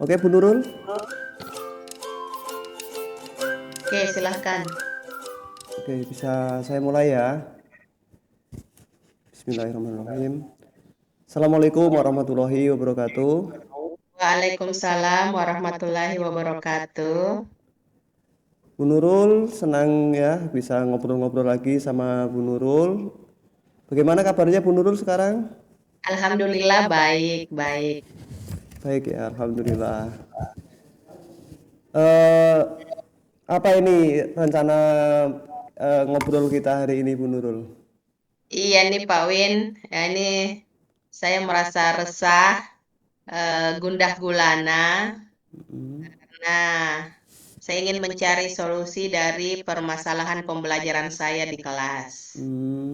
Oke, Bu Nurul. Oke, silahkan. Oke, bisa saya mulai ya. Bismillahirrahmanirrahim. Assalamualaikum warahmatullahi wabarakatuh. Waalaikumsalam warahmatullahi wabarakatuh. Bu Nurul, senang ya bisa ngobrol-ngobrol lagi sama Bu Nurul. Bagaimana kabarnya Bu Nurul sekarang? Alhamdulillah baik, baik. Baik ya, alhamdulillah. Eh, apa ini rencana ngobrol kita hari ini Bu Nurul? Iya nih Pak Win, ya, ini saya merasa resah, gundah gulana. Nah, saya ingin mencari solusi dari permasalahan pembelajaran saya di kelas. Hmm,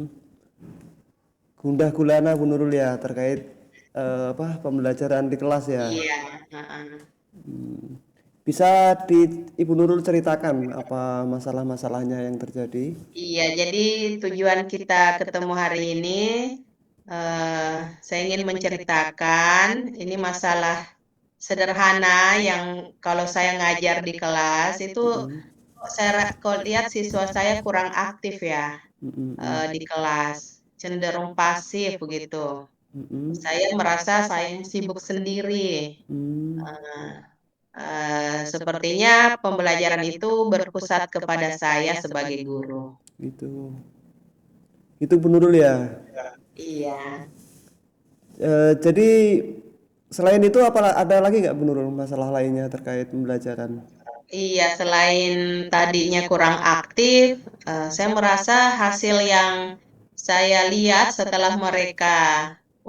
gundah gulana Bu Nurul ya terkait apa pembelajaran di kelas ya. Iya, heeh. Bisa Ibu Nurul ceritakan apa masalah-masalahnya yang terjadi? Iya, jadi tujuan kita ketemu hari ini, eh, saya ingin menceritakan ini masalah sederhana yang kalau saya ngajar di kelas itu Mm-mm, kok lihat siswa saya kurang aktif ya, mm-mm, di kelas, cenderung pasif begitu. mm-mm, Saya merasa saya sibuk sendiri. mm, Eh, Sepertinya pembelajaran itu berpusat kepada saya sebagai guru. gitu. Itu Bu Nurul ya. Iya. Jadi selain itu apa ada lagi nggak Bu Nurul masalah lainnya terkait pembelajaran? Iya, selain tadinya kurang aktif, saya merasa hasil yang saya lihat setelah mereka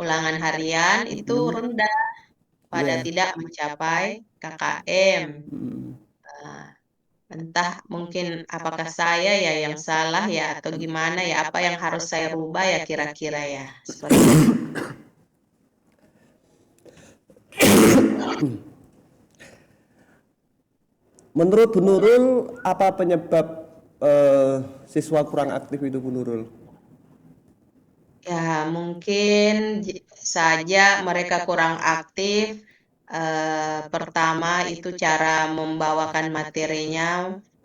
ulangan harian itu Mm-mm, rendah pada ya. tidak mencapai KKM. Mm, Eh, Entah mungkin apakah saya ya yang salah ya atau gimana ya, apa yang harus saya rubah ya kira-kira ya. Seperti itu. menurut Bu Nurul apa penyebab siswa kurang aktif itu Bu Nurul? Ya, mungkin saja mereka kurang aktif. Pertama itu cara membawakan materinya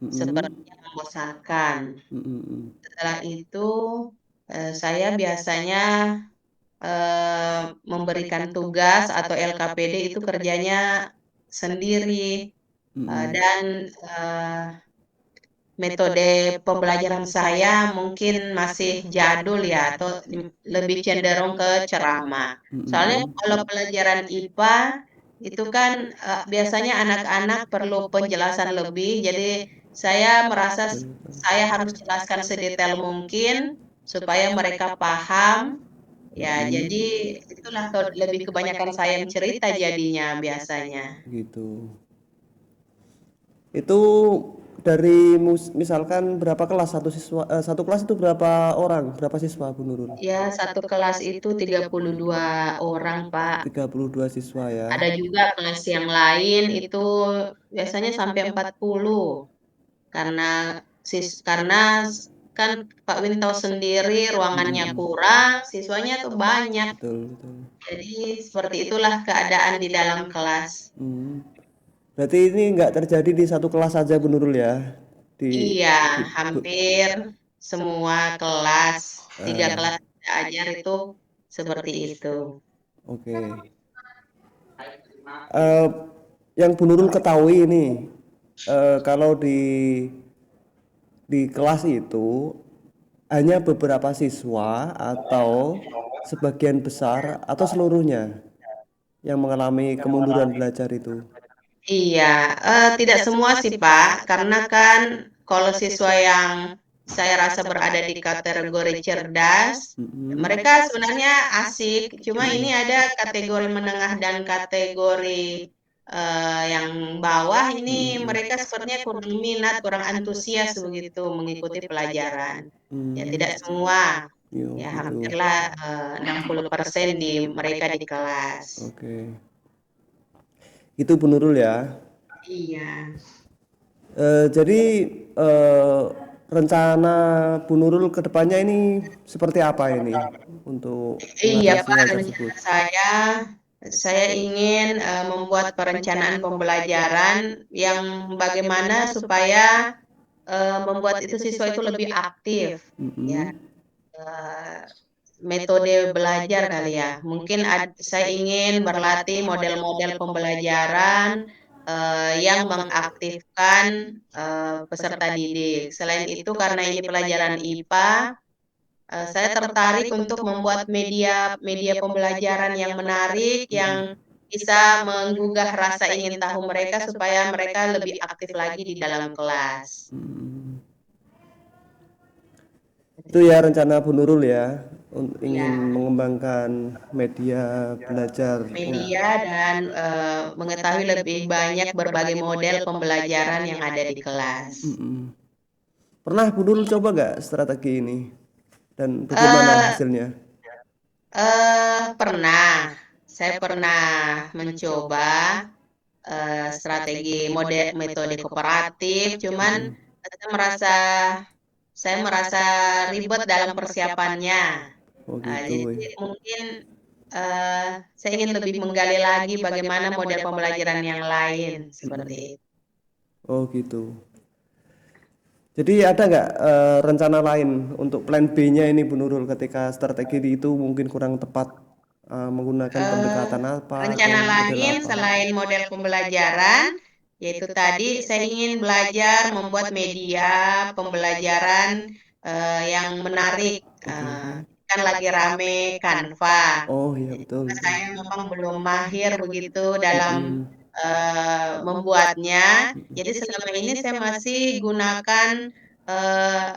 Mm-mm, sepertinya membosankan. mm-mm, Setelah itu saya biasanya memberikan tugas atau LKPD itu kerjanya sendiri. mm-mm, Dan metode pembelajaran saya mungkin masih jadul ya atau lebih cenderung ke ceramah. Soalnya mm-mm, kalau pelajaran IPA itu kan biasanya anak-anak perlu penjelasan lebih, jadi saya merasa saya harus jelaskan sedetail mungkin supaya mereka paham. Ya, mm-mm, jadi itulah lebih kebanyakan saya yang cerita jadinya biasanya. gitu. Itu dari misalkan berapa kelas satu kelas itu berapa orang, berapa siswa Bu Nurul? Ya, satu kelas itu 32 orang, Pak. 32 siswa ya. Ada juga kelas yang lain itu biasanya sampai 40 karena karena kan Pak Win tahu sendiri ruangannya Mm-mm, kurang, siswanya tuh banyak. betul betul. Jadi seperti itulah keadaan di dalam kelas. Hmm. Berarti ini nggak terjadi di satu kelas saja Bu Nurul ya? Iya, Di hampir semua kelas, tiga eh, kelas saya ajar itu seperti itu. oke. Eh, yang Bu Nurul ketahui ini kalau di kelas itu hanya beberapa siswa atau sebagian besar atau seluruhnya yang mengalami kemunduran belajar itu. Iya, tidak semua sih Pak, karena kan kalau siswa yang saya rasa berada di kategori cerdas, Mm-mm, mereka sebenarnya asik. Cuma ini mm-mm, ada kategori menengah dan kategori yang bawah ini mm-mm, mereka sepertinya kurang minat, kurang antusias begitu mengikuti pelajaran. Ya tidak mm. semua, Yo, ya gitu. hampirlah 60% di mereka di kelas. Oke. Itu Bu Nurul ya. Iya. Jadi eh, rencana Bu Nurul ke depannya ini seperti apa ini untuk Iya mengatasi Pak, hal tersebut? rencana saya saya ingin membuat perencanaan pembelajaran yang bagaimana supaya membuat itu siswa itu lebih aktif, ya. Mm-mm. eh, Metode belajar kali ya. Mungkin saya ingin berlatih model-model pembelajaran yang mengaktifkan peserta didik. Selain itu, karena ini pelajaran IPA, saya tertarik untuk membuat media media pembelajaran yang menarik, yang Mm-mm. bisa menggugah rasa ingin tahu mereka supaya mereka lebih aktif lagi di dalam kelas. Mm-mm. Itu Seperti ya itu. rencana Bu Nurul ya, ingin Ya. mengembangkan media belajar. Oh, Media dan mengetahui lebih banyak berbagai model pembelajaran yang ada di kelas. mm-mm. Pernah Bu Nurul coba nggak strategi ini dan bagaimana Eh hasilnya? Pernah, saya pernah mencoba strategi metode kooperatif, cuman Mm-mm. saya merasa ribet dalam persiapannya. Oh gitu Jadi ya. mungkin eh, saya ingin lebih menggali lagi bagaimana model pembelajaran yang lain seperti Mm-mm. itu. Oh gitu. Jadi ada nggak rencana lain untuk plan B-nya ini Bu Nurul ketika strategi itu mungkin kurang tepat, menggunakan eh, pendekatan apa Rencana atau model lain apa? selain model pembelajaran, yaitu tadi saya ingin belajar membuat media pembelajaran yang menarik. Oke. Kan lagi rame Canva. Oh iya Jadi, betul betul. saya memang belum mahir begitu dalam Mm-mm. membuatnya. Mm-mm. Jadi selama ini saya masih gunakan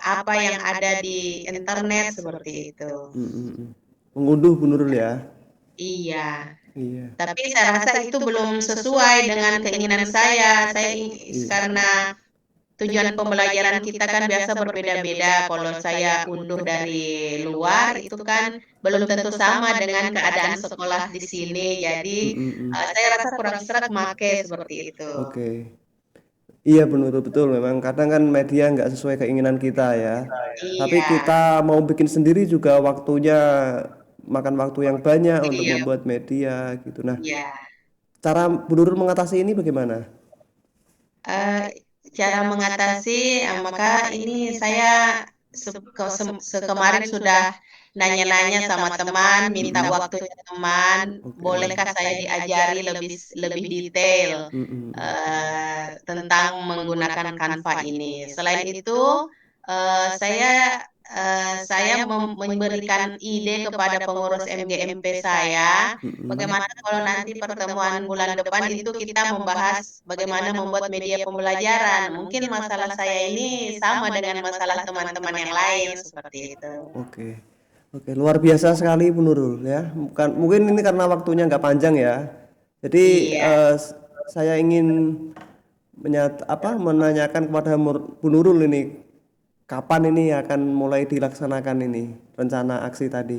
apa yang ada di internet seperti itu. Mm-mm. Mengunduh Bu Nurul ya. Iya. Iya. Tapi saya rasa itu belum sesuai dengan keinginan saya. Iya. Karena tujuan pembelajaran kita kan biasa berbeda-beda. Kalau saya unduh dari luar itu kan belum tentu sama dengan keadaan sekolah di sini. Jadi Mm-mm. saya rasa kurang serak make seperti itu. Oke. Iya benar betul memang kadang kan media nggak sesuai keinginan kita ya. Tapi Iya, kita mau bikin sendiri juga waktunya makan waktu yang banyak untuk iya, membuat media gitu. Nah, iya. cara Bu Nurul mengatasi ini bagaimana? Eh, Cara mengatasi, maka ini saya kemarin sudah nanya-nanya sama teman, minta Mm-mm. waktunya teman, Oke. bolehkah saya diajari lebih lebih detail Mm-mm. tentang menggunakan Canva ini. Selain itu, saya memberikan ide kepada pengurus MGMP saya. Mm-mm. Bagaimana kalau nanti pertemuan bulan depan itu kita membahas bagaimana membuat media pembelajaran? Mungkin masalah saya ini sama dengan masalah teman-teman yang lain seperti itu. Oke. Oke, luar biasa sekali Bu Nurul ya. Bukan, mungkin ini karena waktunya nggak panjang ya. Jadi Iya, saya ingin menanyakan kepada Bu Nurul ini kapan ini akan mulai dilaksanakan ini rencana aksi tadi.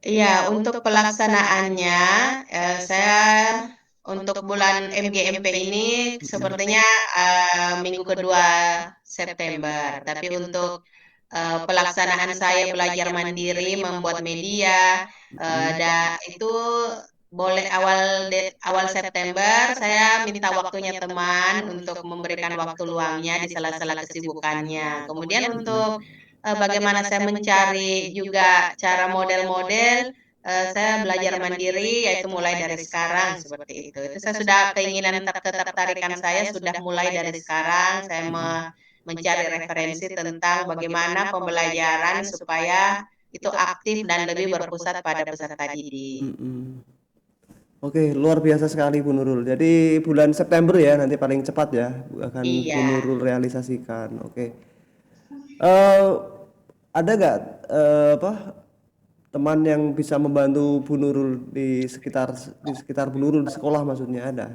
iya. Untuk pelaksanaannya, saya untuk bulan MGMP ini Mm-mm. sepertinya minggu kedua September. Tapi untuk pelaksanaan saya belajar mandiri membuat media Mm-mm. itu boleh awal September. Saya minta waktunya teman untuk memberikan waktu luangnya di sela-sela kesibukannya. Kemudian untuk Mm-mm. bagaimana saya mencari juga cara model-model, saya belajar mandiri yaitu mulai dari sekarang seperti itu. Itu saya sudah keinginan ketertarikan saya sudah mulai dari sekarang. Saya Mm-mm. mencari referensi tentang bagaimana pembelajaran supaya itu aktif dan lebih berpusat pada peserta didik. Mm-mm. Oke, luar biasa sekali Bu Nurul. Jadi bulan September ya nanti paling cepat ya akan Bu Iya, Nurul realisasikan. Oke. eh ada nggak apa teman yang bisa membantu Bu Nurul di sekitar Bu Nurul di sekolah maksudnya ada?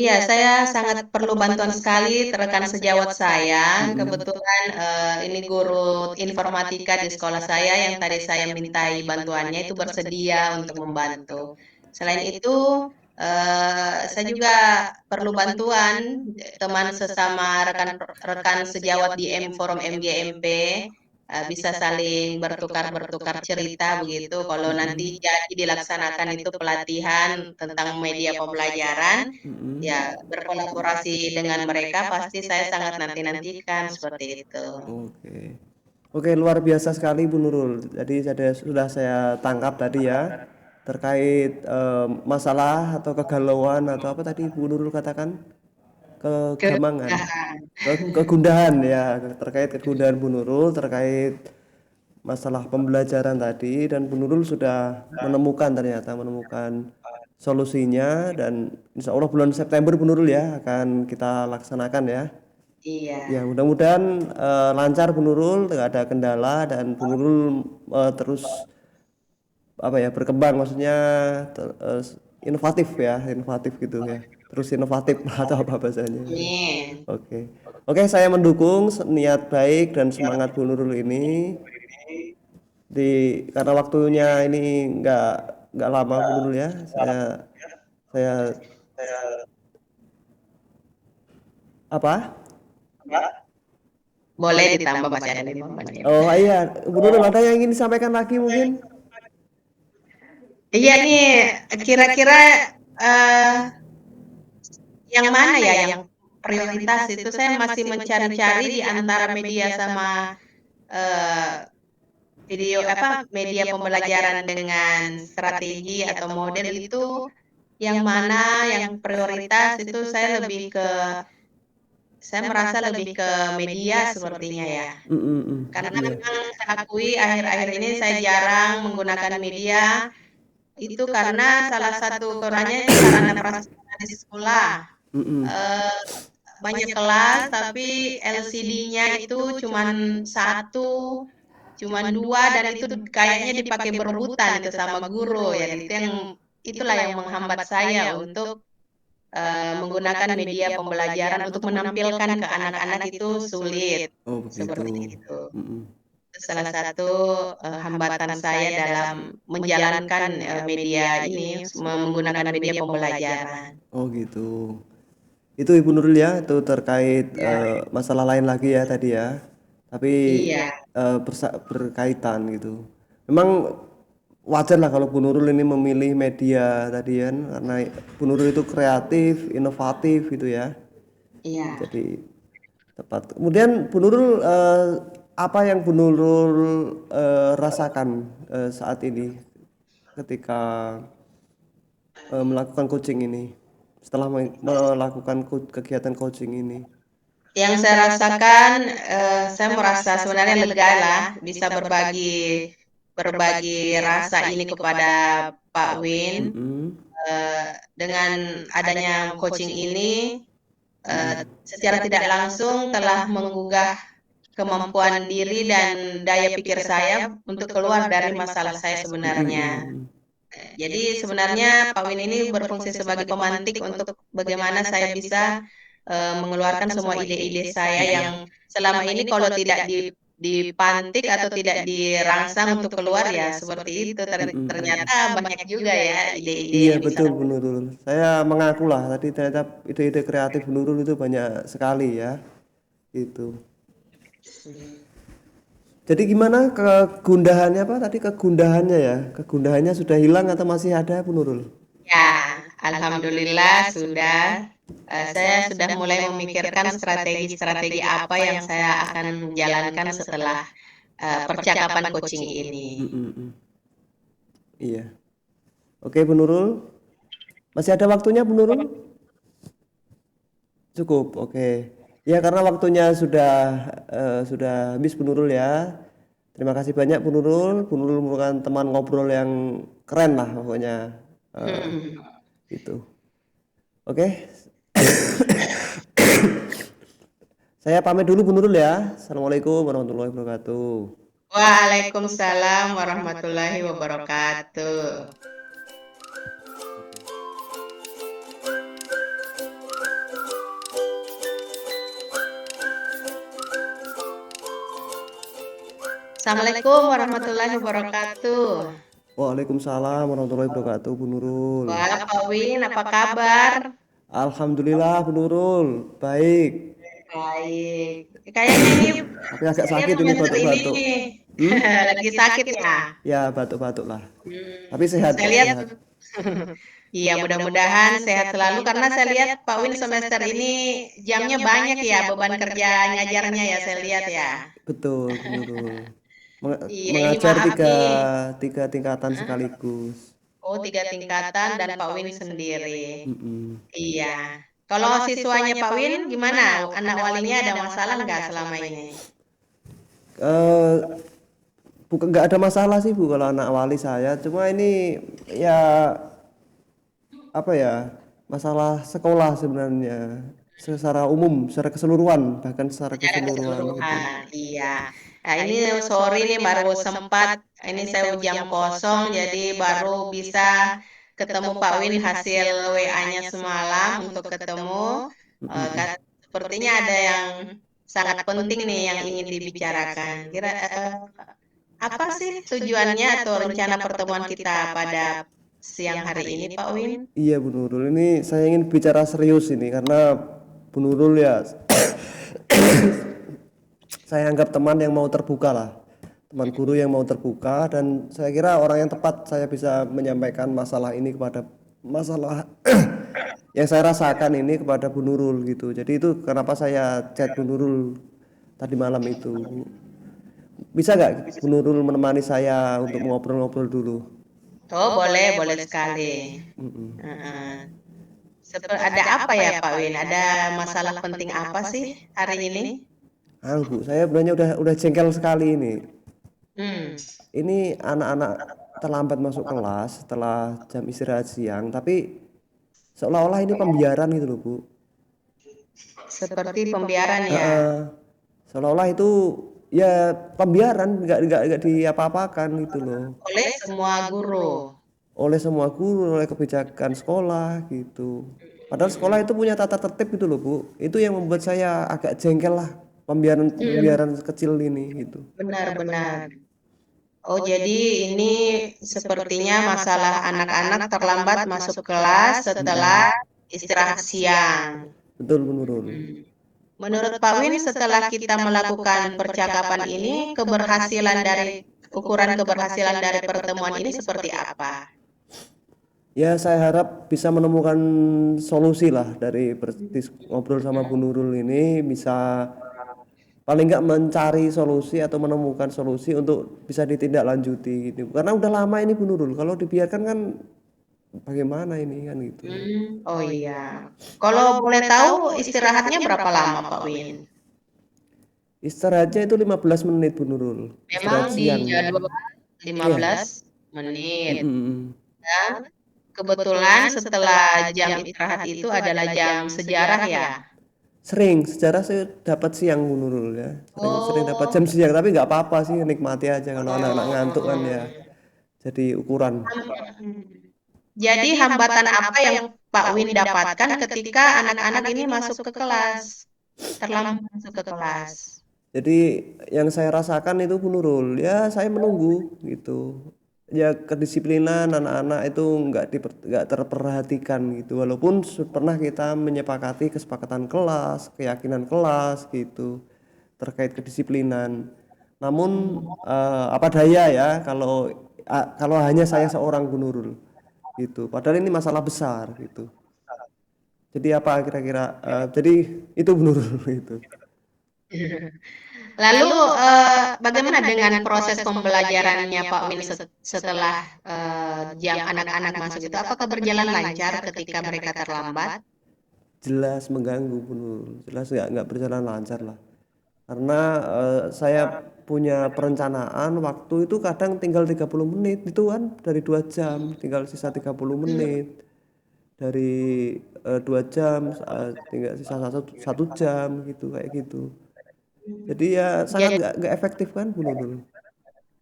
iya, saya sangat perlu bantuan sekali rekan sejawat saya. Mm-mm. Kebetulan ini guru informatika di sekolah saya yang tadi saya mintai bantuannya itu bersedia untuk membantu. Selain itu, saya juga perlu bantuan teman sesama rekan rekan sejawat di Forum MGMP. bisa saling bertukar cerita begitu. Kalau nanti jadi dilaksanakan itu pelatihan tentang media pembelajaran, ya berkolaborasi dengan mereka pasti saya sangat nanti-nantikan seperti itu. Oke. Oke, luar biasa sekali Bu Nurul. Jadi sudah saya tangkap tadi ya terkait masalah atau kegalauan atau apa tadi Bu Nurul katakan kegamangan, Kemudahan. kegundahan ya terkait kegundahan Bu Nurul terkait masalah pembelajaran tadi dan Bu Nurul sudah menemukan solusinya dan insya Allah bulan September Bu Nurul ya akan kita laksanakan ya. Iya. Ya, mudah-mudahan lancar Bu Nurul, tidak ada kendala dan Bu Nurul terus apa ya berkembang maksudnya inovatif ya, inovatif gitu ya. Terus inovatif atau apa bahasanya. Amin. Oke. Oke, saya mendukung niat baik dan semangat Bu Nurul ini karena waktunya ini nggak lama Bu Nurul ya. Saya apa? Boleh ditambah masih ada 5 menit. Oh iya, Bu Nurul ada yang ingin disampaikan lagi mungkin? Iya nih, kira-kira eh, yang mana ya yang prioritas itu saya masih mencari-cari di antara media sama eh, video apa media pembelajaran dengan strategi atau model itu yang mana yang prioritas itu saya merasa lebih ke media sepertinya ya. Karena Iya. memang saya akui akhir-akhir ini saya jarang menggunakan media itu karena salah satu kekurangannya sarana prasarana di sekolah. Eh, Banyak kelas tapi LCD-nya itu cuman satu, cuman dua dan itu kayaknya dipakai berebutan itu sama guru ya. Itulah yang menghambat saya untuk menggunakan media pembelajaran untuk menampilkan ke anak-anak itu sulit Oh begitu. seperti itu. Mm-mm. Itu salah satu hambatan saya dalam menjalankan media ini menggunakan media pembelajaran. Oh gitu. Itu Ibu Nurul ya, itu terkait masalah lain lagi ya tadi ya. Tapi Iya, berkaitan gitu. Memang wajar lah kalau Bu Nurul ini memilih media tadi kan, karena Bu Nurul itu kreatif, inovatif gitu ya. iya. Jadi tepat. Kemudian Bu Nurul apa yang Bu Nurul rasakan saat ini ketika melakukan coaching ini? Setelah melakukan kegiatan coaching ini. Yang saya rasakan, saya merasa sebenarnya lega lah bisa berbagi berbagi rasa ini kepada Pak Win. Mm-mm. Dengan adanya coaching ini, secara tidak langsung telah menggugah kemampuan diri dan daya pikir saya untuk keluar dari masalah saya sebenarnya. Mm-mm. Jadi sebenarnya Pak Win ini berfungsi sebagai pemantik untuk bagaimana saya bisa mengeluarkan semua ide-ide saya yang selama ini kalau tidak dipantik atau tidak dirangsang untuk keluar ya seperti itu. Ternyata banyak juga ya ide-ide Iya yang bisa. betul Bu Nurul. Saya mengaku lah tadi ternyata ide-ide kreatif Bu Nurul itu banyak sekali ya. Itu. Jadi gimana kegundahannya Pak? Tadi kegundahannya ya. Kegundahannya sudah hilang atau masih ada Bu Nurul? Ya, alhamdulillah sudah. Saya sudah mulai memikirkan strategi-strategi apa yang saya akan jalankan setelah percakapan coaching ini. Mm-mm. Iya. Oke Bu Nurul. Masih ada waktunya Bu Nurul? Cukup, oke. Ya karena waktunya sudah habis Bu Nurul ya. Terima kasih banyak Bu Nurul. Bu Nurul merupakan teman ngobrol yang keren lah pokoknya. Eh, itu. Oke, saya pamit dulu Bu Nurul ya. Assalamualaikum warahmatullahi wabarakatuh. Waalaikumsalam warahmatullahi wabarakatuh. Assalamualaikum warahmatullahi wabarakatuh. Waalaikumsalam warahmatullahi wabarakatuh Bu Nurul. Wah, Pak Win, apa kabar? Alhamdulillah Bu Nurul, baik. Baik. Kayaknya ini Tapi agak saya lihat sakit ini semester ini batuk-batuk. Hmm? lagi sakit ya. Ya batuk-batuk lah. Tapi Hmm, sehat saya kok, lihat sehat. iya mudah-mudahan sehat selalu karena saya lihat Pak Win semester ini jamnya banyak ya beban kerja ngajarnya ya saya lihat ya. Betul, betul. Iya ini Mengajar maaf tiga, nih. tiga tingkatan Hah? sekaligus. Oh 3 tingkatan dan Pak Win sendiri. Mm-mm. Iya. Kalau siswanya Pak Win gimana? Anak walinya ada masalah nggak selama ini? Eh, bukan nggak ada masalah sih Bu kalau anak wali saya. Cuma ini ya apa ya masalah sekolah sebenarnya secara umum, secara keseluruhan, bahkan secara Secara keseluruhan gitu. keseluruhan, iya. Nah, ini sorry nih baru sempat, ini saya jam kosong, jadi baru bisa ketemu Pak Win hasil WA-nya semalam untuk ketemu. Mm-mm. Sepertinya ada yang sangat penting nih yang ingin dibicarakan. Apa sih tujuannya atau rencana pertemuan kita pada siang hari ini, Pak Win? Iya Bu Nurul, ini saya ingin bicara serius ini karena Bu Nurul ya saya anggap teman yang mau terbuka lah, teman guru yang mau terbuka, dan saya kira orang yang tepat saya bisa menyampaikan masalah ini kepada masalah yang saya rasakan ini kepada Bu Nurul gitu. Jadi itu kenapa saya chat Bu Nurul tadi malam itu. Bisa nggak Bu Nurul menemani saya untuk ngobrol-ngobrol dulu? Oh, boleh, boleh sekali. Heeh. Ada apa ya Pak Win? Ada masalah penting apa sih hari ini? Bu, saya sebenarnya udah jengkel sekali ini. Hmm, Ini anak-anak terlambat masuk kelas setelah jam istirahat siang, tapi seolah-olah ini pembiaran gitu loh Bu. seperti pembiaran ya. Seolah-olah itu ya pembiaran, nggak diapa-apakan gitu loh. Oleh semua guru. Oleh semua guru, oleh kebijakan sekolah gitu. Padahal sekolah itu punya tata tertib gitu loh Bu. Itu yang membuat saya agak jengkel lah pembiaran kecil ini gitu. Benar-benar. Oh, jadi ini sepertinya masalah anak-anak terlambat masuk kelas setelah istirahat siang. Betul Bu Nurul. Menurut Pak Win, setelah kita melakukan percakapan ini, ukuran keberhasilan dari pertemuan ini seperti apa? Ya saya harap bisa menemukan solusi lah dari ngobrol sama Bu Nurul ini, bisa paling nggak mencari solusi atau menemukan solusi untuk bisa ditindaklanjuti gitu. Karena udah lama ini Bu Nurul, kalau dibiarkan kan bagaimana ini kan gitu. Oh iya. Kalau boleh tahu istirahatnya berapa lama Pak Win? Istirahatnya itu 15 menit Bu Nurul. Memang Istirahat di siang. jadwal Iya. 15 menit. Mm-mm. Dan kebetulan setelah jam istirahat itu adalah jam sejarah ya. Sering sejarah saya dapat siang Bu Nurul ya. Sering dapat Oh, jam siang, tapi nggak apa-apa sih, nikmati aja kalau anak-anak ngantuk kan ya. Jadi ukuran. jadi hambatan apa yang Pak Win dapatkan ketika anak-anak ini masuk ke kelas? Terlambat masuk ke kelas. Jadi yang saya rasakan itu Bu Nurul, ya saya menunggu gitu. Ya kedisiplinan anak-anak itu nggak terperhatikan gitu. Walaupun pernah kita menyepakati kesepakatan kelas, keyakinan kelas gitu terkait kedisiplinan. Namun apa daya ya kalau hanya saya seorang Bu Nurul gitu. Padahal ini masalah besar gitu. Jadi apa kira-kira? Jadi itu Bu Nurul itu. Lalu bagaimana dengan proses pembelajarannya Pak Win setelah jam anak-anak masuk itu? Apakah berjalan lancar ketika mereka terlambat? Jelas mengganggu Bu Nurul. Jelas nggak berjalan lancar lah. Karena saya punya perencanaan waktu itu kadang tinggal 30 menit itu kan dari 2 jam tinggal sisa 30 menit dari 2 jam tinggal sisa 1 jam gitu kayak gitu. Jadi ya sangat Jadi, nggak efektif kan Bu Nurul.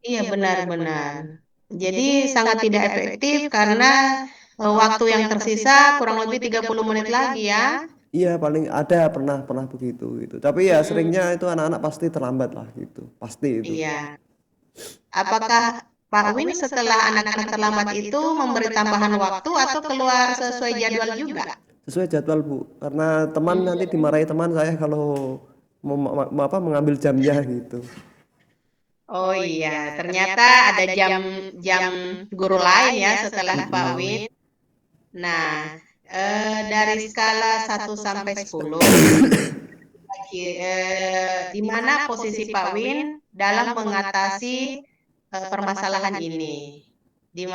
iya benar-benar. Jadi sangat tidak efektif karena waktu yang tersisa kurang lebih 30 menit lagi ya. Iya paling ada pernah pernah begitu gitu. Tapi ya seringnya itu anak-anak pasti terlambat lah gitu. Pasti itu. Iya. Apakah Pak Win setelah anak-anak terlambat itu memberi tambahan waktu atau keluar sesuai jadwal juga? sesuai jadwal Bu, karena teman nanti dimarahi teman saya kalau mengambil jamnya gitu. Oh iya, ternyata ada jam guru lain ya setelah Pak Win. Mm-mm. Nah, dari skala 1 sampai 10, di mana posisi Pak Win dalam mengatasi permasalahan ini? Di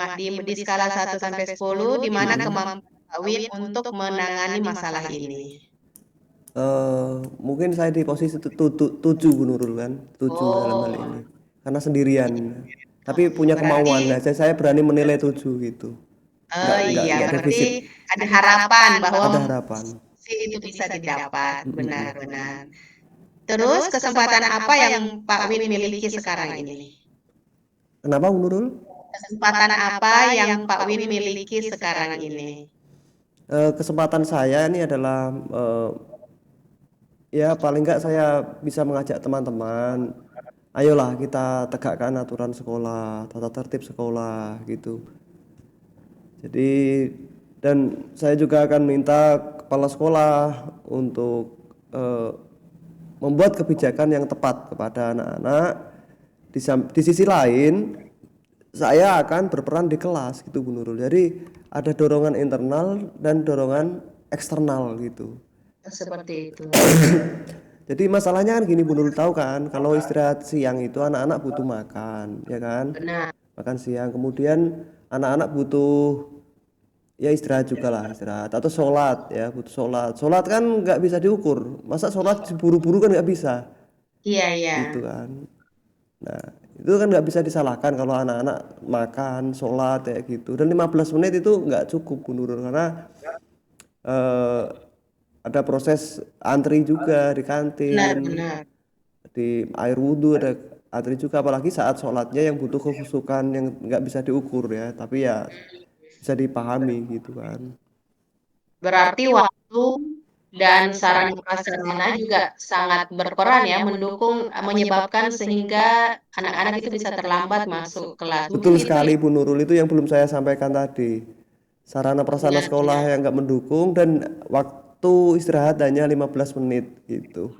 skala 1 sampai 10, di mana kemampuan Pak Win untuk menangani masalah ini? Mungkin saya di posisi 7 Bu Nurul kan, 7 dalam hal Oh, ini, karena sendirian. Tapi punya berarti, kemauan, nah saya berani menilai 7 gitu. oh iya, Nggak berarti defisit, ada harapan bahwa ada harapan. itu bisa didapat, Mm-mm. benar-benar. Terus kesempatan apa yang Pak Win miliki sekarang ini? Kenapa Bu Nurul? Kesempatan apa yang Pak Win miliki sekarang ini? Kesempatan saya ini adalah ya paling nggak saya bisa mengajak teman-teman, ayolah kita tegakkan aturan sekolah, tata tertib sekolah gitu. Jadi dan saya juga akan minta kepala sekolah untuk membuat kebijakan yang tepat kepada anak-anak. Di sisi lain, saya akan berperan di kelas gitu Bu Nurul. Jadi ada dorongan internal dan dorongan eksternal gitu. Seperti itu. Jadi masalahnya kan gini Bu Nurul, tahu kan kalau istirahat siang itu anak-anak butuh makan, ya kan? Benar. Makan siang, kemudian anak-anak butuh ya istirahat juga lah, istirahat atau sholat ya, butuh sholat kan nggak bisa diukur, masa sholat buru-buru kan nggak bisa Iya, iya. gitu kan. Nah itu kan nggak bisa disalahkan kalau anak-anak makan sholat kayak gitu, dan 15 menit itu nggak cukup Bu Nurul, karena eh, ada proses antri juga di Benar, kantin, benar. di air wudhu ada antri juga, apalagi saat sholatnya yang butuh kekhusyukan yang nggak bisa diukur ya, tapi ya bisa dipahami gitu kan. Berarti waktu dan sarana prasarana juga sangat berperan ya, mendukung, menyebabkan sehingga anak-anak itu bisa terlambat masuk kelas. Mungkin Betul itu sekali ya. Bu Nurul, itu yang belum saya sampaikan tadi. Sarana prasarana Benar, sekolah benar. yang nggak mendukung dan waktu istirahat hanya 15 menit gitu.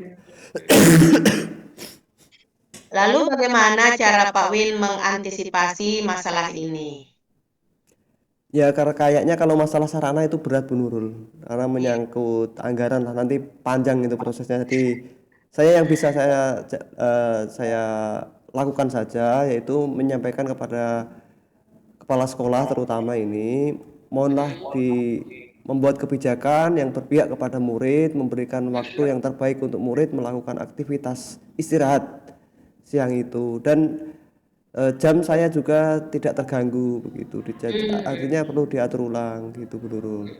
Lalu bagaimana cara Pak Win mengantisipasi masalah ini? Ya karena kayaknya kalau masalah sarana itu berat Bu Nurul, karena menyangkut anggaran lah, nanti panjang itu prosesnya. Jadi saya yang bisa saya lakukan saja yaitu menyampaikan kepada kepala sekolah terutama ini, mohonlah membuat kebijakan yang berpihak kepada murid, memberikan waktu yang terbaik untuk murid melakukan aktivitas istirahat siang itu, dan jam saya juga tidak terganggu begitu. Artinya perlu diatur ulang gitu Bu Nurul.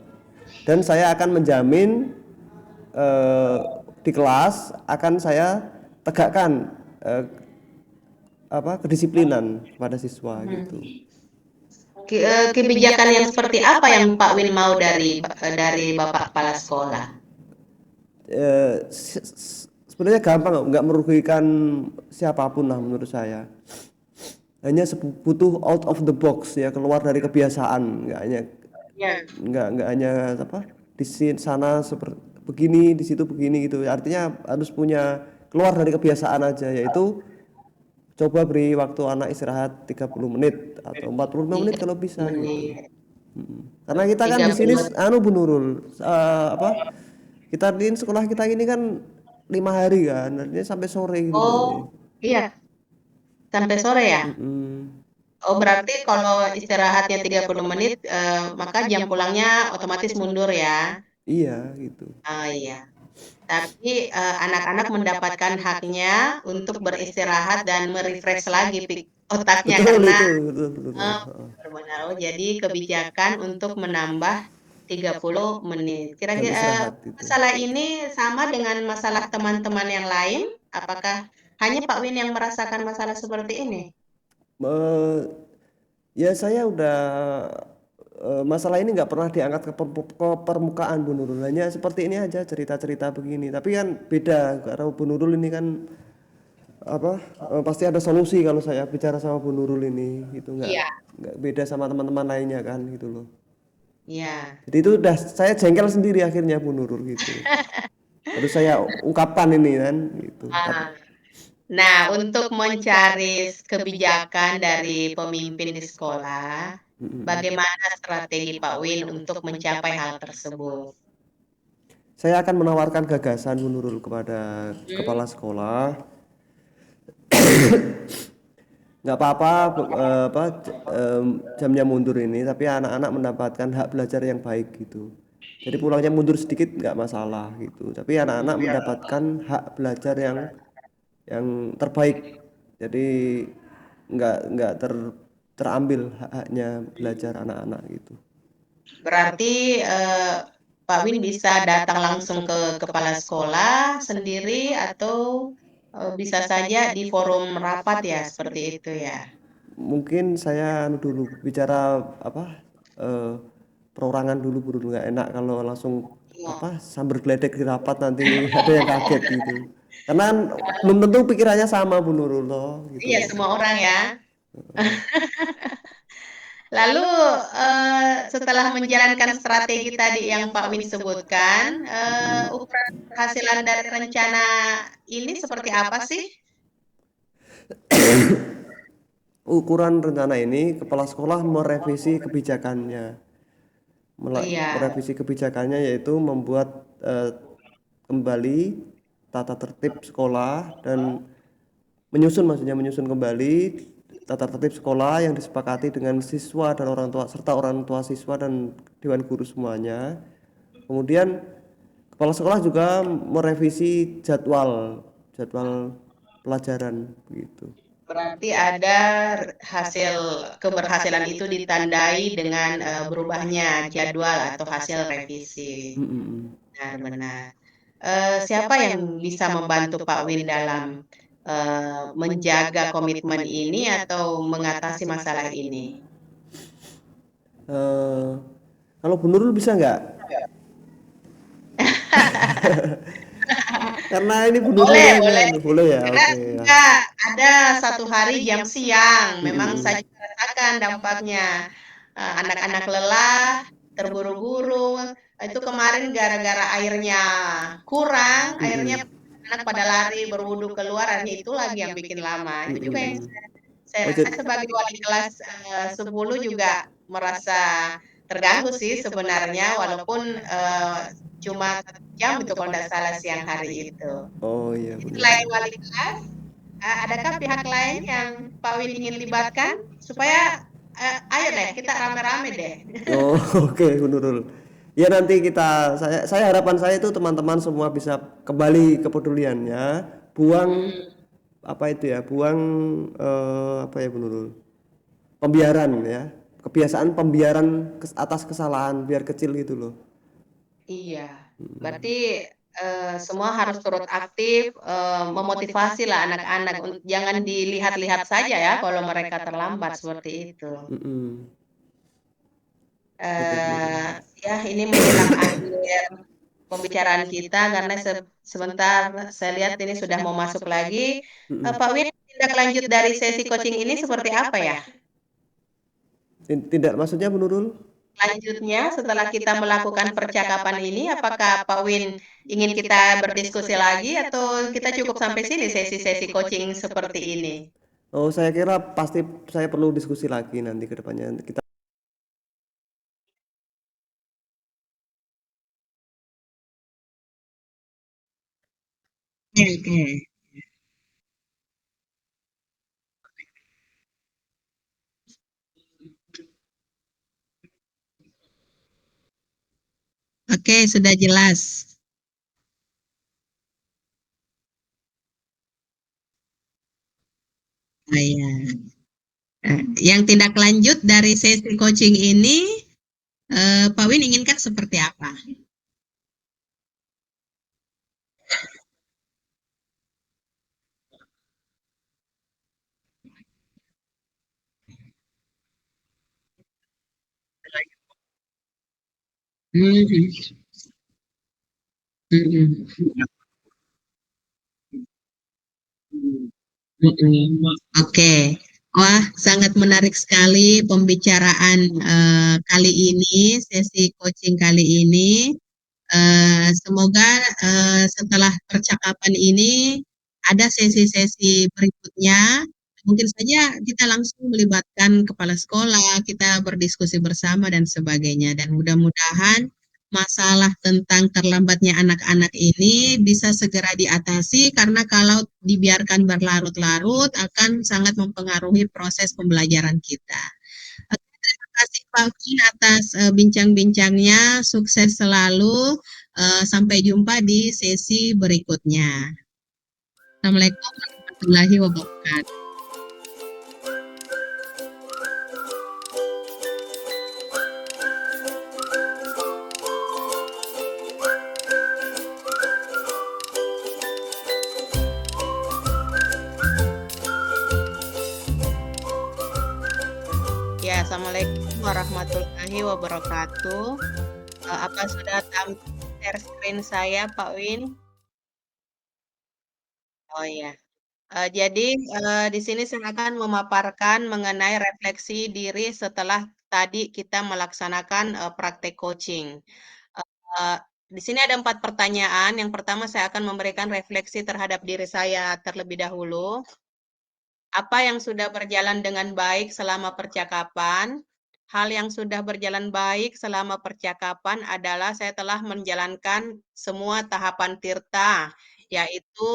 Dan saya akan menjamin eh, di kelas akan saya tegakkan eh, kedisiplinan pada siswa gitu. Kebijakan yang seperti apa yang Pak Win mau dari Bapak Kepala Sekolah? Sebenarnya gampang kok, nggak merugikan siapapun lah menurut saya. Hanya butuh out of the box ya, keluar dari kebiasaan, Ya. nggak hanya apa di sini sana seperti begini, di situ begini gitu. Artinya harus punya keluar dari kebiasaan aja, yaitu coba beri waktu anak istirahat 30 menit atau 45 menit kalau 30 bisa gitu. menit. Karena kita kan di sini 30. anu Bu Nurul, kita di sekolah kita ini kan 5 hari kan, artinya sampai sore gitu loh. Oh, iya, sampai sore ya? Mm-mm. Oh, berarti kalau istirahatnya 30 menit, maka jam pulangnya otomatis mundur ya? Iya gitu. Oh iya. Tapi anak-anak mendapatkan haknya untuk beristirahat dan merefresh lagi otaknya Betul karena itu, betul betul. Heeh. benar-benar. Oh, jadi kebijakan untuk menambah 30 menit. Jam Kira-kira istirahat itu. masalah ini sama dengan masalah teman-teman yang lain? Apakah hanya Pak Win yang merasakan masalah seperti ini? Eh, ya saya udah masalah ini nggak pernah diangkat ke permukaan Bu Nurul, hanya seperti ini aja cerita-cerita begini. Tapi kan beda karena Bu Nurul ini kan pasti ada solusi kalau saya bicara sama Bu Nurul ini gitu, Iya. nggak beda sama teman-teman lainnya kan gitu loh. Ya. Jadi itu udah saya jengkel sendiri akhirnya Bu Nurul gitu. Harus saya ungkapkan ini kan gitu. Ah. Nah, untuk mencari kebijakan dari pemimpin di sekolah, bagaimana strategi Pak Win untuk mencapai hal tersebut? Saya akan menawarkan gagasan Bu Nurul kepada Hmm? kepala sekolah. Nggak apa-apa jamnya mundur ini, tapi anak-anak mendapatkan hak belajar yang baik gitu. Jadi pulangnya mundur sedikit nggak masalah gitu. Tapi anak-anak mendapatkan hak belajar yang terbaik. Jadi nggak terambil hak-haknya belajar anak-anak gitu. Berarti Pak Win bisa datang langsung ke kepala sekolah sendiri atau bisa saja di forum rapat ya, seperti itu ya. Mungkin saya anu dulu bicara apa eh, perorangan dulu buru nggak enak kalau langsung Iya, apa sambar geledek di rapat nanti ada yang kaget gitu. Karena kan belum tentu pikirannya sama Bu Nurul loh iya gitu. semua orang ya. Lalu setelah menjalankan strategi tadi yang Pak Win sebutkan, ukuran keberhasilan dari rencana ini seperti apa sih? Ukuran rencana ini kepala sekolah merevisi kebijakannya. Oh iya, Merevisi kebijakannya yaitu membuat kembali tata tertib sekolah dan maksudnya menyusun kembali tata tertib sekolah yang disepakati dengan siswa dan orang tua serta orang tua siswa dan dewan guru semuanya. Kemudian kepala sekolah juga merevisi jadwal jadwal pelajaran begitu. berarti ada hasil keberhasilan itu ditandai dengan berubahnya jadwal atau hasil revisi. Mm-mm. Benar-benar. Siapa yang bisa membantu Pak Win dalam menjaga komitmen ini atau mengatasi masalah ini? Eh, kalau Bu Nurul bisa nggak? Karena ini Bu Nurul Boleh, yang boleh. boleh ya, Karena oke ya. juga ada satu hari jam siang, memang Mm-mm. saya rasakan dampaknya. Anak-anak lelah, terburu-buru. Itu kemarin gara-gara airnya kurang, akhirnya Mm-mm. anak pada lari berwudu keluar, dan itu lagi yang bikin lama. Itu juga yang Mm-mm. saya Oh, rasa sebagai wali kelas 10 juga merasa terganggu sih sebenarnya, walaupun cuma 1 jam itu kalau tidak salah siang hari itu. oh iya benar. Selain wali kelas, adakah pihak lain yang Pak Win ingin libatkan supaya ayo deh kita rame-rame deh. Oh, oke Bu Nurul. Ya nanti saya harapan saya itu teman-teman semua bisa kembali kepeduliannya, buang apa itu ya, buang apa ya Bu Nurul? Pembiaran ya. Kebiasaan pembiaran atas kesalahan biar kecil gitu loh. Iya, berarti semua harus turut aktif, memotivasi lah anak-anak, jangan dilihat-lihat saja ya kalau mereka terlambat seperti itu. Mm-mm. Oke Bu Nurul. Eh, ya ini menjelang akhir pembicaraan kita karena sebentar saya lihat ini sudah mau masuk lagi. Mm-mm. Pak Win, tindak lanjut dari sesi coaching ini seperti apa ya? Tidak maksudnya Bu Nurul? Selanjutnya, setelah kita melakukan percakapan ini, apakah Pak Win ingin kita berdiskusi lagi atau kita cukup sampai sini sesi-sesi coaching seperti ini? Oh, saya kira pasti saya perlu diskusi lagi nanti ke depannya. Kita Oke, oke, sudah jelas. Ah, ya. Yang tindak lanjut dari sesi coaching ini, Pak Win inginkan seperti apa? Mhm, mhm, mhm. Oke. Wah, sangat menarik sekali pembicaraan kali ini, sesi coaching kali ini. Semoga setelah percakapan ini ada sesi-sesi berikutnya. Mungkin saja kita langsung melibatkan kepala sekolah, kita berdiskusi bersama dan sebagainya. Dan mudah-mudahan masalah tentang terlambatnya anak-anak ini bisa segera diatasi karena kalau dibiarkan berlarut-larut akan sangat mempengaruhi proses pembelajaran kita. Terima kasih Pak Vin atas bincang-bincangnya. Sukses selalu. Sampai jumpa di sesi berikutnya. Assalamualaikum warahmatullahi wabarakatuh. Ya, Assalamualaikum warahmatullahi wabarakatuh. Apa sudah tampil share screen saya, Pak Win? Oh ya. Jadi, di sini saya akan memaparkan mengenai refleksi diri setelah tadi kita melaksanakan, praktek coaching. Eee, di sini ada 4 pertanyaan. Yang pertama saya akan memberikan refleksi terhadap diri saya terlebih dahulu. Apa yang sudah berjalan dengan baik selama percakapan? Hal yang sudah berjalan baik selama percakapan adalah saya telah menjalankan semua tahapan tirta, yaitu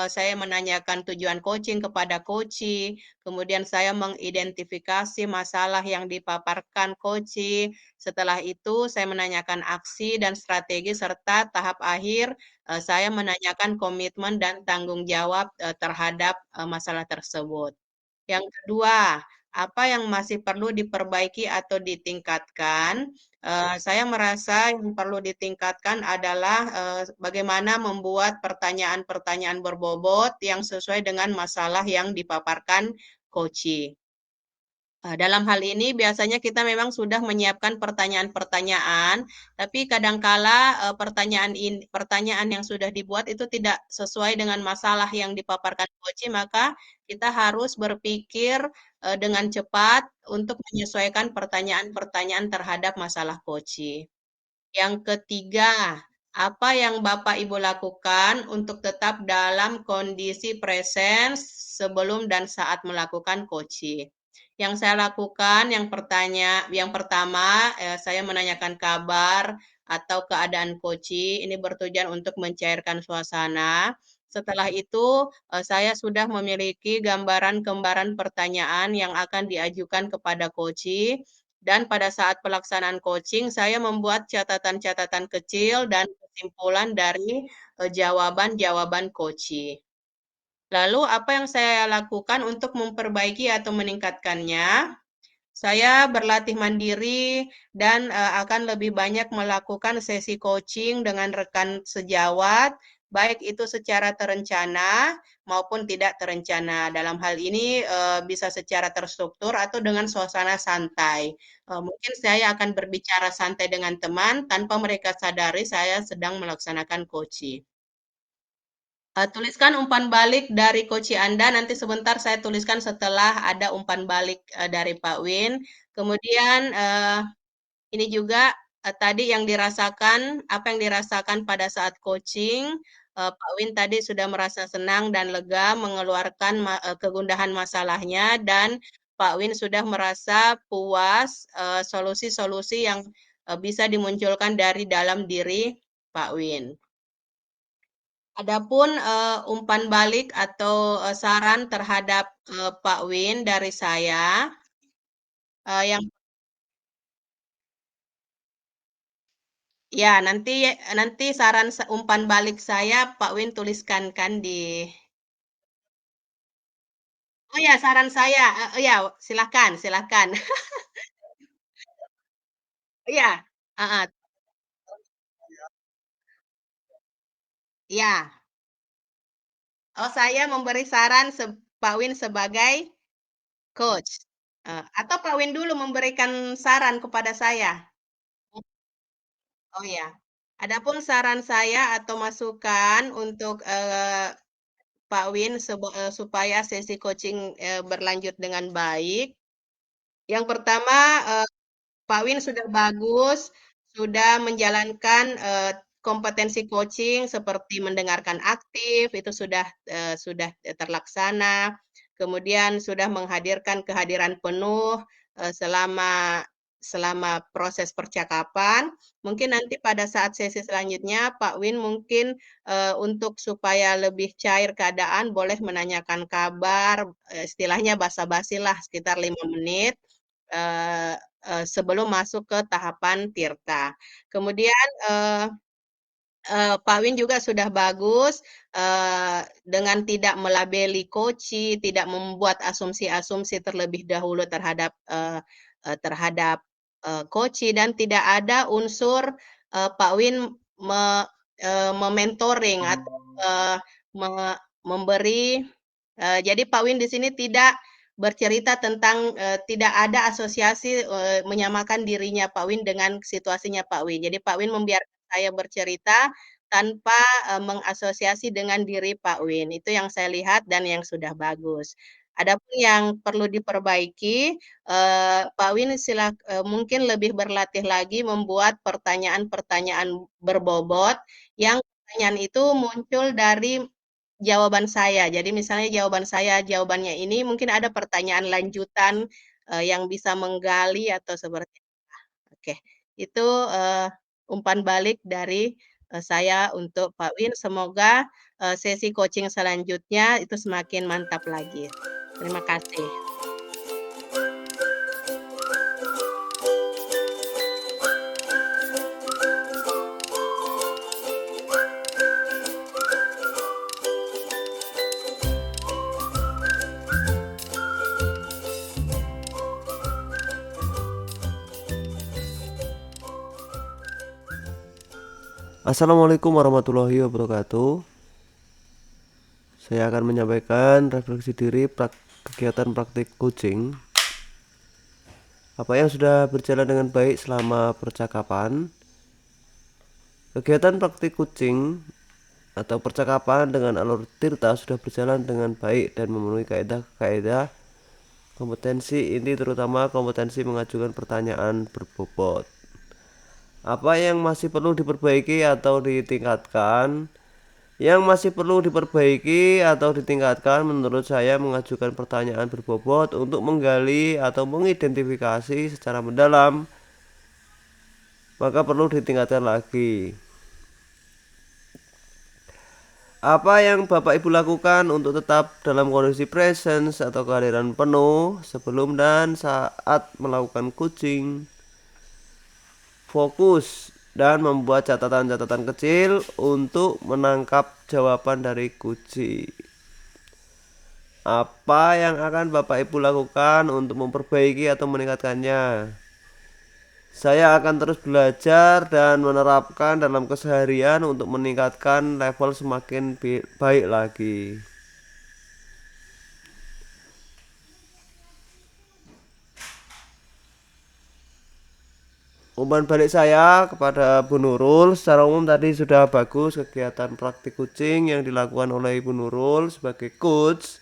saya menanyakan tujuan coaching kepada coachee, kemudian saya mengidentifikasi masalah yang dipaparkan coachee, setelah itu saya menanyakan aksi dan strategi serta tahap akhir saya menanyakan komitmen dan tanggung jawab, terhadap, masalah tersebut. Yang kedua, apa yang masih perlu diperbaiki atau ditingkatkan? Saya merasa yang perlu ditingkatkan adalah, bagaimana membuat pertanyaan-pertanyaan berbobot yang sesuai dengan masalah yang dipaparkan coachee. Dalam hal ini biasanya kita memang sudah menyiapkan pertanyaan-pertanyaan, tapi kadangkala, pertanyaan yang sudah dibuat itu tidak sesuai dengan masalah yang dipaparkan coachee, maka kita harus berpikir, dengan cepat untuk menyesuaikan pertanyaan-pertanyaan terhadap masalah coachee. Yang ketiga, apa yang Bapak Ibu lakukan untuk tetap dalam kondisi presence sebelum dan saat melakukan coaching? Yang saya lakukan, yang pertama, saya menanyakan kabar atau keadaan coaching. Ini bertujuan untuk mencairkan suasana. Setelah itu, saya sudah memiliki gambaran-gambaran pertanyaan yang akan diajukan kepada coaching. Dan pada saat pelaksanaan coaching, saya membuat catatan-catatan kecil dan kesimpulan dari jawaban-jawaban coaching. Lalu, apa yang saya lakukan untuk memperbaiki atau meningkatkannya? Saya berlatih mandiri dan akan lebih banyak melakukan sesi coaching dengan rekan sejawat, baik itu secara terencana maupun tidak terencana. Dalam hal ini bisa secara terstruktur atau dengan suasana santai. Mungkin saya akan berbicara santai dengan teman tanpa mereka sadari saya sedang melaksanakan coaching. Tuliskan umpan balik dari coaching Anda, nanti sebentar saya tuliskan setelah ada umpan balik dari Pak Win. Kemudian ini juga tadi yang dirasakan, apa yang dirasakan pada saat coaching, Pak Win tadi sudah merasa senang dan lega mengeluarkan kegundahan masalahnya dan Pak Win sudah merasa puas solusi-solusi yang bisa dimunculkan dari dalam diri Pak Win. Adapun umpan balik atau saran terhadap Pak Win dari saya, yang ya, nanti saran umpan balik saya Pak Win tuliskan kan di oh ya, saran saya, iya, silakan silakan. Iya, heeh, iya. Oh, saya memberi saran Pak Win sebagai coach, atau Pak Win dulu memberikan saran kepada saya? Oh ya. Adapun saran saya atau masukan untuk, Pak Win supaya sesi coaching berlanjut dengan baik. Yang pertama, Pak Win sudah bagus, sudah menjalankan kompetensi coaching seperti mendengarkan aktif, itu sudah terlaksana. Kemudian sudah menghadirkan kehadiran penuh selama selama proses percakapan. Mungkin nanti pada saat sesi selanjutnya Pak Win mungkin untuk supaya lebih cair keadaan boleh menanyakan kabar, istilahnya basa-basi lah sekitar 5 menit. eh, Sebelum masuk ke tahapan tirta. Kemudian Pak Win juga sudah bagus dengan tidak melabeli koci, tidak membuat asumsi-asumsi terlebih dahulu terhadap koci dan tidak ada unsur Pak Win mementoring atau memberi. Jadi Pak Win di sini tidak bercerita tentang tidak ada asosiasi menyamakan dirinya Pak Win dengan situasinya Pak Win. Jadi Pak Win membiarkan saya bercerita tanpa mengasosiasi dengan diri Pak Win. Itu yang saya lihat dan yang sudah bagus. Adapun yang perlu diperbaiki, Pak Win mungkin lebih berlatih lagi membuat pertanyaan-pertanyaan berbobot yang pertanyaan itu muncul dari jawaban saya. Jadi misalnya jawabannya ini mungkin ada pertanyaan lanjutan yang bisa menggali atau seperti oke. Itu umpan balik dari saya untuk Pak Win. Semoga sesi coaching selanjutnya itu semakin mantap lagi. Terima kasih. Assalamualaikum warahmatullahi wabarakatuh. Saya akan menyampaikan refleksi diri kegiatan praktik coaching. Apa yang sudah berjalan dengan baik selama percakapan. Kegiatan praktik coaching atau percakapan dengan alur tirta sudah berjalan dengan baik dan memenuhi kaidah-kaidah kompetensi inti, terutama kompetensi mengajukan pertanyaan berbobot. Apa yang masih perlu diperbaiki atau ditingkatkan? Yang masih perlu diperbaiki atau ditingkatkan menurut saya mengajukan pertanyaan berbobot untuk menggali atau mengidentifikasi secara mendalam, maka perlu ditingkatkan lagi. Apa yang Bapak Ibu lakukan untuk tetap dalam kondisi presence atau kehadiran penuh sebelum dan saat melakukan coaching? Fokus dan membuat catatan-catatan kecil untuk menangkap jawaban dari coaching. Apa yang akan Bapak Ibu lakukan untuk memperbaiki atau meningkatkannya? Saya akan terus belajar dan menerapkan dalam keseharian untuk meningkatkan level semakin baik lagi. Umpan balik saya kepada Bu Nurul, secara umum tadi sudah bagus kegiatan praktik coaching yang dilakukan oleh Ibu Nurul sebagai coach.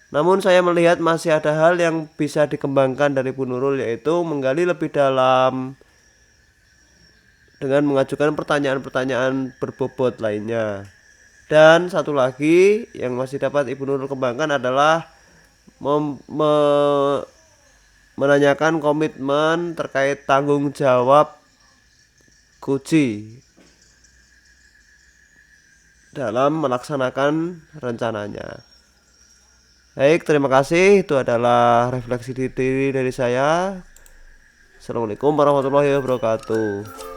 Namun saya melihat masih ada hal yang bisa dikembangkan dari Bu Nurul, yaitu menggali lebih dalam dengan mengajukan pertanyaan-pertanyaan berbobot lainnya. Dan satu lagi yang masih dapat Ibu Nurul kembangkan adalah menanyakan komitmen terkait tanggung jawab coaching dalam melaksanakan rencananya. Baik, terima kasih. Itu adalah refleksi diri dari saya. Assalamualaikum warahmatullahi wabarakatuh.